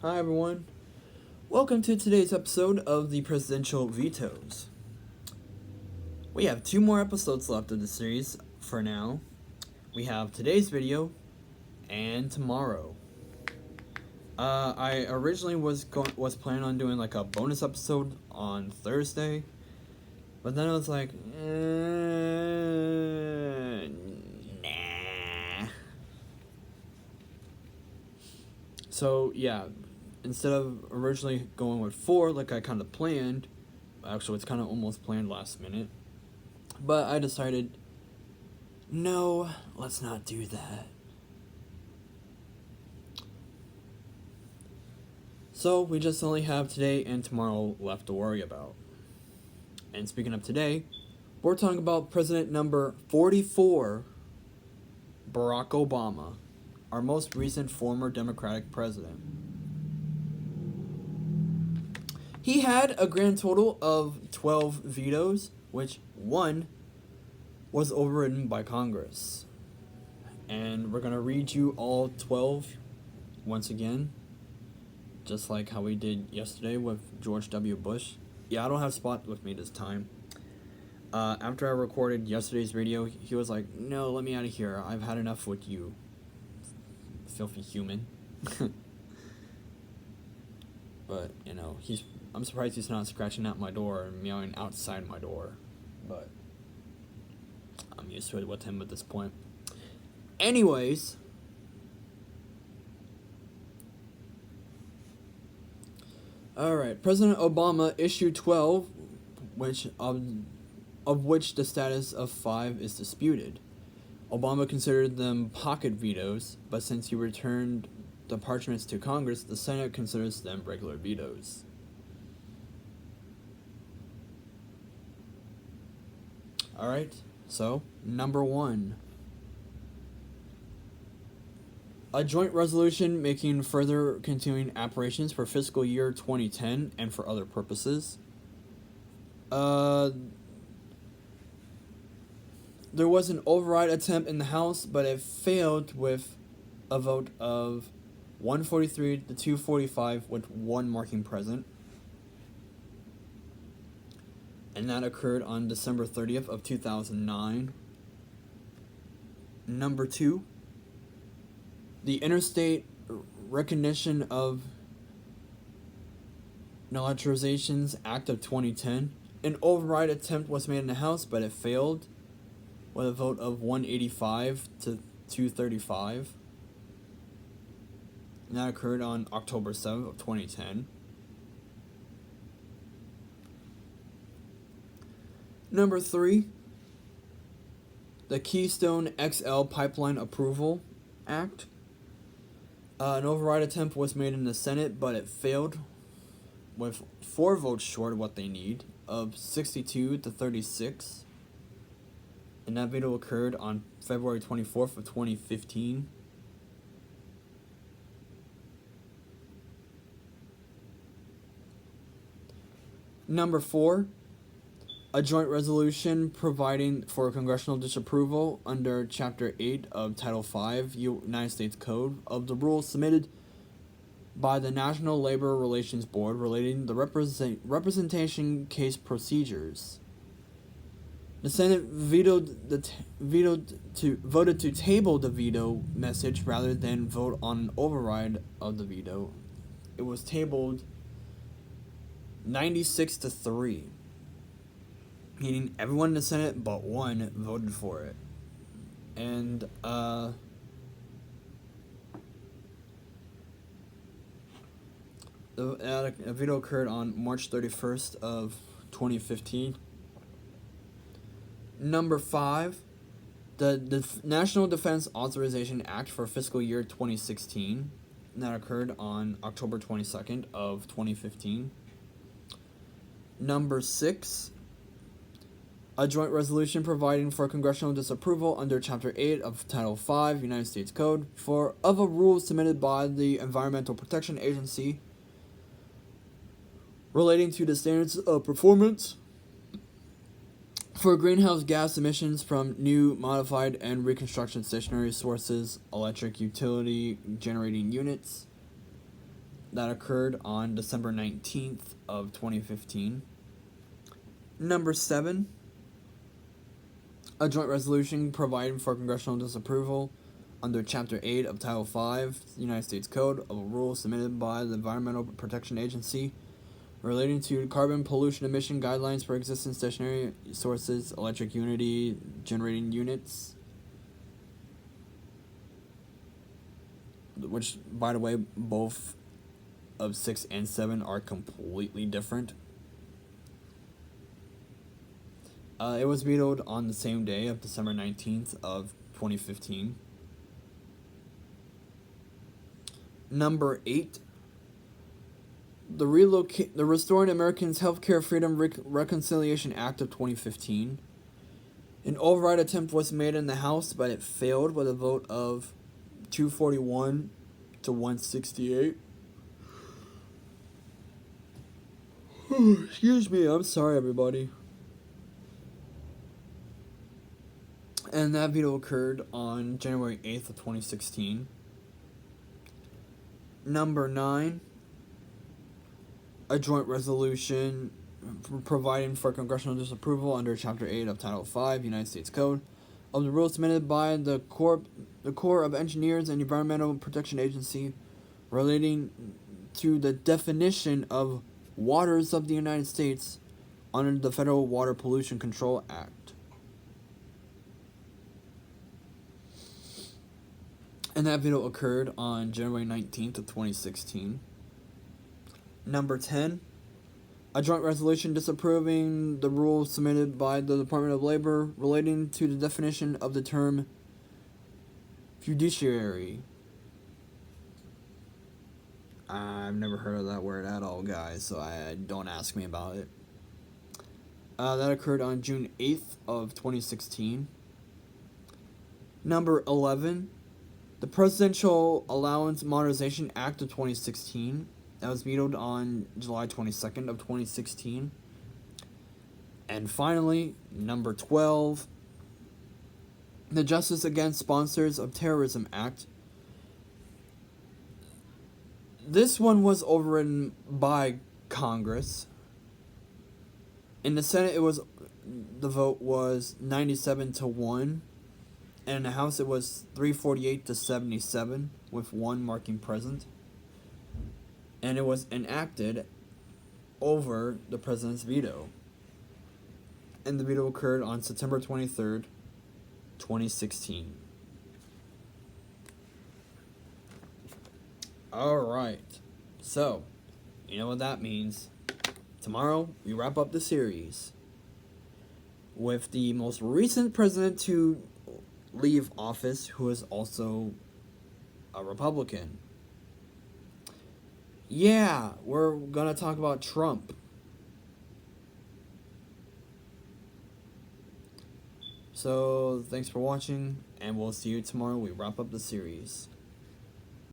Hi everyone. Welcome to today's episode of the Presidential Vetoes. We have 2 more episodes left of the series for now. We have today's video and tomorrow. I originally was planning on doing like a bonus episode on Thursday, but then I was like, nah. So yeah, instead of originally going with 4 like I kind of planned, actually it's kind of almost planned last minute, but I decided, no, let's not do that. So we just only have today and tomorrow left to worry about. And speaking of today, we're talking about President number 44, Barack Obama, our most recent former Democratic president. He had a grand total of 12 vetoes, which 1 was overridden by Congress. And we're going to read you all 12 once again, just like how we did yesterday with George W. Bush. Yeah, I don't have Spot with me this time. After I recorded yesterday's video, he was like, no, let me out of here. I've had enough with you, filthy human. But, you know, I'm surprised he's not scratching at my door and meowing outside my door. But I'm used to it with him at this point. Anyways, alright, President Obama issued 12, of which the status of 5 is disputed. Obama considered them pocket vetoes, but since he returned the parchments to Congress, the Senate considers them regular vetoes. Alright, so, number 1. A joint resolution making further continuing appropriations for fiscal year 2010 and for other purposes. There was an override attempt in the House, but it failed with a vote of 143 to 245 with 1 marking present. And that occurred on December 30th of 2009. Number 2. The Interstate Recognition of Naturalizations Act of 2010. An override attempt was made in the House, but it failed with a vote of 185 to 235. And that occurred on October 7th of 2010. Number 3. The Keystone XL Pipeline Approval Act. An override attempt was made in the Senate, but it failed with 4 votes short of what they need, of 62 to 36. And that veto occurred on February 24th of 2015. Number 4. A joint resolution providing for congressional disapproval under Chapter 8 of Title 5 United States Code of the rules submitted by the National Labor Relations Board relating the representation case procedures. The Senate voted to table the veto message rather than vote on an override of the veto. It was tabled 96 to 3. Meaning everyone in the Senate but 1 voted for it. And, a veto occurred on March 31st of 2015. Number 5. The National Defense Authorization Act for fiscal year 2016. And that occurred on October 22nd of 2015. Number 6. A joint resolution providing for congressional disapproval under Chapter 8 of Title 5 United States Code of a rule submitted by the Environmental Protection Agency relating to the standards of performance for greenhouse gas emissions from new, modified, and reconstruction stationary sources, electric utility generating units, that occurred on December 19th of 2015. Number 7, a joint resolution providing for congressional disapproval under Chapter 8 of Title 5, United States Code, of a rule submitted by the Environmental Protection Agency relating to carbon pollution emission guidelines for existing stationary sources, electric unity generating units, which, by the way, both of 6 and 7 are completely different. It was vetoed on the same day of December 19th of 2015. Number 8, the Restoring Americans Healthcare Freedom Reconciliation Act of 2015. An override attempt was made in the House, but it failed with a vote of 241 to 168. Excuse me, I'm sorry, everybody. And that veto occurred on January 8th of 2016. Number 9, a joint resolution providing for congressional disapproval under Chapter 8 of Title 5, United States Code, of the rules submitted by the Corps of Engineers and Environmental Protection Agency relating to the definition of waters of the United States under the Federal Water Pollution Control Act. And that veto occurred on January 19th of 2016. Number 10, a joint resolution disapproving the rules submitted by the Department of Labor relating to the definition of the term fiduciary. I've never heard of that word at all, guys, so don't ask me about it. That occurred on June 8th of 2016. Number 11, the Presidential Allowance Modernization Act of 2016. That was vetoed on July 22nd of 2016. And finally, number 12, the Justice Against Sponsors of Terrorism Act. This one was overridden by Congress. In the Senate, the vote was 97 to 1. And in the House, it was 348 to 77, with 1 marking present. And it was enacted over the president's veto. And the veto occurred on September 23rd, 2016. Alright, so, you know what that means. Tomorrow, we wrap up the series with the most recent president to leave office, who is also a Republican. Yeah, we're gonna talk about Trump. So, thanks for watching, and we'll see you tomorrow. We wrap up the series.